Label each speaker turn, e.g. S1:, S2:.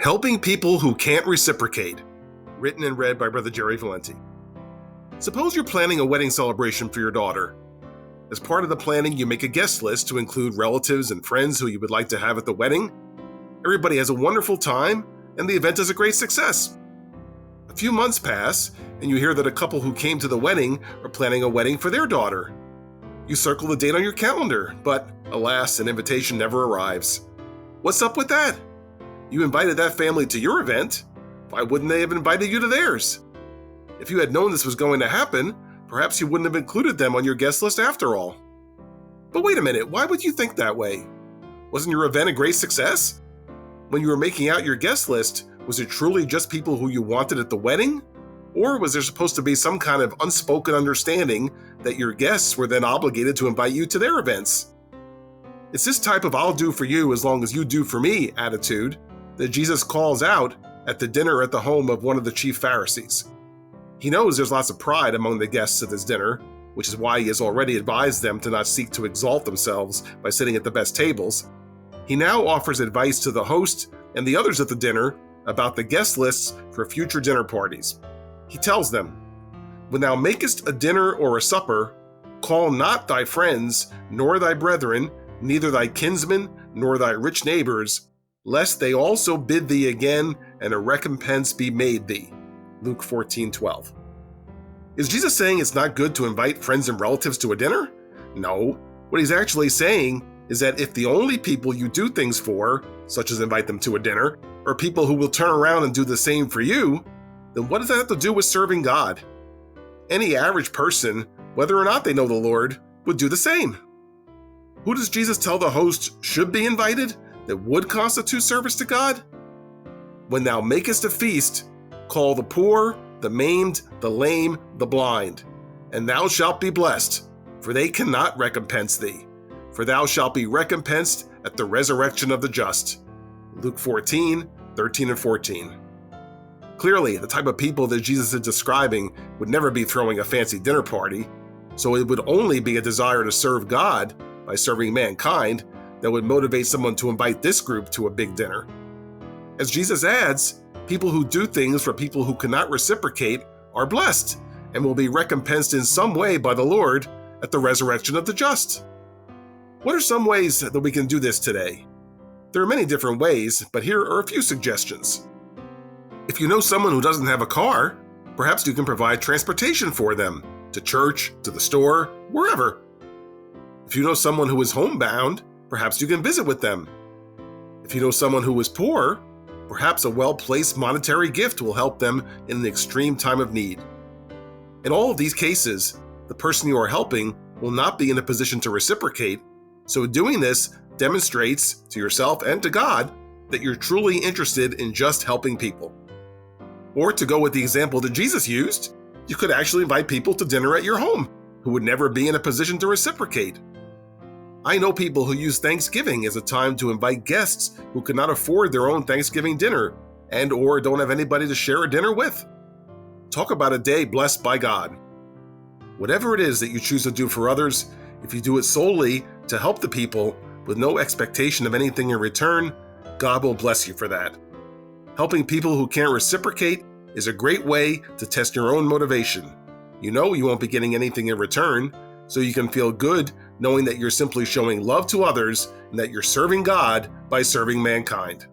S1: Helping People Who Can't Reciprocate, written and read by Brother Jerry Valenti. Suppose you're planning a wedding celebration for your daughter. As part of the planning, you make a guest list to include relatives and friends who you would like to have at the wedding. Everybody has a wonderful time, and the event is a great success. A few months pass, and you hear that a couple who came to the wedding are planning a wedding for their daughter. You circle the date on your calendar, but alas, an invitation never arrives. What's up with that? You invited that family to your event. Why wouldn't they have invited you to theirs? If you had known this was going to happen, perhaps you wouldn't have included them on your guest list after all. But wait a minute, why would you think that way? Wasn't your event a great success? When you were making out your guest list, was it truly just people who you wanted at the wedding? Or was there supposed to be some kind of unspoken understanding that your guests were then obligated to invite you to their events? It's this type of "I'll do for you as long as you do for me" attitude that Jesus calls out at the dinner at the home of one of the chief Pharisees. He knows there's lots of pride among the guests at this dinner, which is why he has already advised them to not seek to exalt themselves by sitting at the best tables. He now offers advice to the host and the others at the dinner about the guest lists for future dinner parties. He tells them, "When thou makest a dinner or a supper, call not thy friends, nor thy brethren, neither thy kinsmen, nor thy rich neighbors, lest they also bid thee again, and a recompense be made thee." Luke 14:12. Is Jesus saying it's not good to invite friends and relatives to a dinner? No. What he's actually saying is that if the only people you do things for, such as invite them to a dinner, are people who will turn around and do the same for you, then what does that have to do with serving God? Any average person, whether or not they know the Lord, would do the same. Who does Jesus tell the host should be invited that would constitute service to God? "When thou makest a feast, call the poor, the maimed, the lame, the blind, and thou shalt be blessed, for they cannot recompense thee. For thou shalt be recompensed at the resurrection of the just." Luke 14:13 and 14. Clearly, the type of people that Jesus is describing would never be throwing a fancy dinner party, so it would only be a desire to serve God by serving mankind that would motivate someone to invite this group to a big dinner. As Jesus adds, people who do things for people who cannot reciprocate are blessed and will be recompensed in some way by the Lord at the resurrection of the just. What are some ways that we can do this today? There are many different ways, but here are a few suggestions. If you know someone who doesn't have a car, perhaps you can provide transportation for them to church, to the store, wherever. If you know someone who is homebound, perhaps you can visit with them. If you know someone who is poor, perhaps a well-placed monetary gift will help them in an extreme time of need. In all of these cases, the person you are helping will not be in a position to reciprocate, so doing this demonstrates to yourself and to God that you're truly interested in just helping people. Or to go with the example that Jesus used, you could actually invite people to dinner at your home who would never be in a position to reciprocate. I know people who use Thanksgiving as a time to invite guests who could not afford their own Thanksgiving dinner and or don't have anybody to share a dinner with. Talk about a day blessed by God. Whatever it is that you choose to do for others, if you do it solely to help the people with no expectation of anything in return, God will bless you for that. Helping people who can't reciprocate is a great way to test your own motivation. You know you won't be getting anything in return, so you can feel good knowing that you're simply showing love to others and that you're serving God by serving mankind.